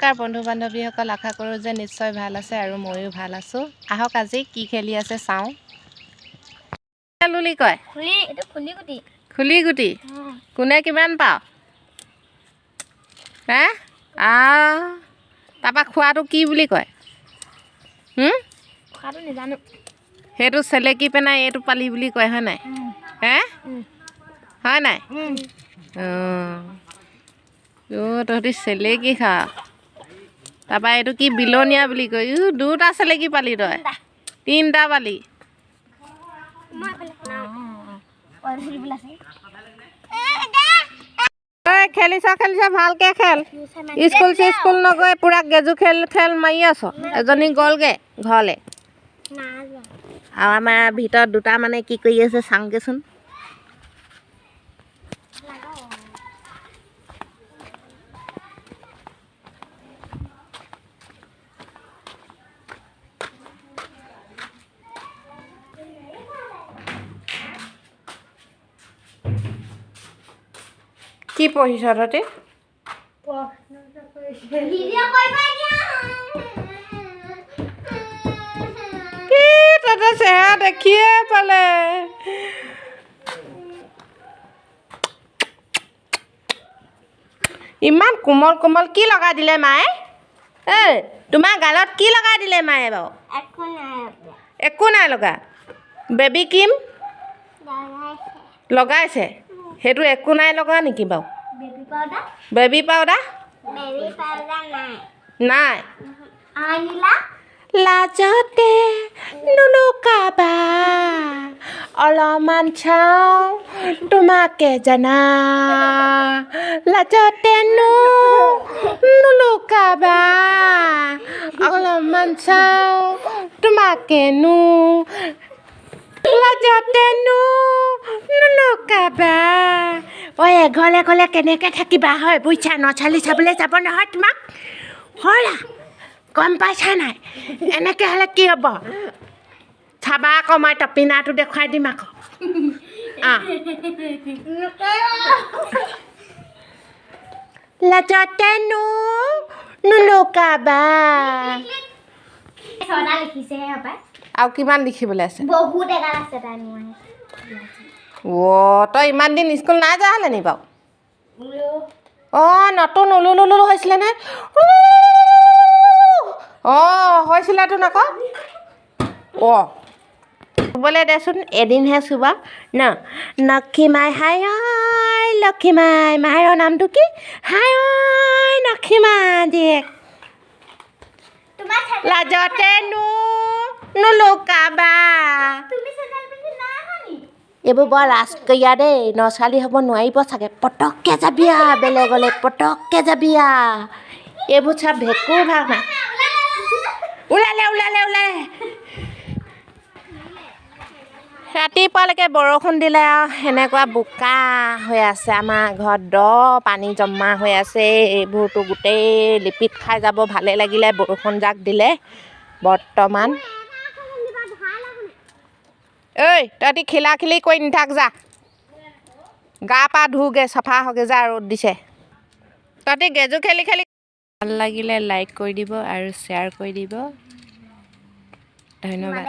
নমস্কাৰ বন্ধু বান্ধৱীসকল, আশা কৰোঁ যে নিশ্চয় ভাল আছে আৰু ময়ো ভাল আছোঁ। আহক আজি কি খেলি আছে চাওঁ। খেল বুলি কয় খুলি গুটি। কোনে কিমান পাওঁ হে তাৰপৰা খোৱাটো কি বুলি কয়? নাজানো। সেইটো চেলেকি পেনাই এইটো পালি বুলি কয়, হয় নাই? হে হয় নাই? তহঁতি চেলেকি খাওঁ। তাৰপৰা এইটো কি বিলনীয়া বুলি কয়? দুটা চেলেকি পালি তই, তিনিটা পালি। খেলিছ ভালকে খেল। স্কুল নগৈ পুৰা গেজু খেল মাৰি আছ। এজনী গ'লগে ঘৰলে আৰু আমাৰ ভিতৰত দুটা মানে কি কৰি আছে চাওঁগেচোন। কি পঢ়িছ তহঁতি? তহঁতৰ চেহেৰা দেখিয়ে পালে। ইমান কোমল কোমল কি লগাই দিলে মায়ে? তোমাৰ গালত কি লগাই দিলে মায়ে বাৰু? একো নাই লগা। বেবী ক্ৰীম লগাইছে, সেইটো একো নাই লগা নেকি বাৰু? বেবী পাউডাৰ নাই। লাজতে নুলুকাবা, অলপমান চাওঁ তোমাকে জানা। লাজতে নুলুকাবা, অলপমান চাওঁ তোমাকে লাজতে নুলুকাবা। এঘৰলে গ'লে কেনেকৈ থাকিবা হয় বুজিছা? নচালি চাবলৈ যাব নহয় তোমাক, হ'লা গম পাইছা নাই? এনেকৈ হ'লে কি হ'ব চাবা আকৌ, মই টপিনাটো দেখুৱাই দিম আকৌ। লাজতে নুলুকাবা। আৰু কিমান লিখিবলৈ আছে? তই ইমান দিন স্কুল নাই যোৱা হ'লে নি বাৰু? নতুন উলুলুলু হৈছিলে নে? হৈছিলেতো আকৌ। চুবলৈ দেচোন, এদিনহে চুবা ন। লক্ষীমাই হাই ঐ লক্ষীমাই, মাৰৰ নামটো কি? হাই ঐ লক্ষীমাই জীয়েক। লাজতে নুলুকাবা। এইবোৰ বৰ লাজকৰীয়া দেই, নছোৱালী হ'ব নোৱাৰিব চাগে। পটককৈ যাবি বেলেগলৈ, পটককৈ যাবি। এইবোৰ চব ভেঁকুৰ ভাওনা। ওলালে ৰাতিপুৱালৈকে বৰষুণ দিলে আৰু সেনেকুৱা বোকা হৈ আছে। আমাৰ ঘৰত পানী জমা হৈ আছে। এইবোৰতো গোটেই লিপিত খাই যাব। ভালেই লাগিলে বৰষুণ যাক দিলে। বৰ্তমান তহঁতি খিলাখিলি কৰি নাথাক, যা গা পা ধুগে, চাফা হগে যা, ৰ'দ দিছে। তহঁতি গেজু খেলি ভাল লাগিলে লাইক কৰি দিব আৰু শ্বেয়াৰ কৰি দিব। ধন্যবাদ।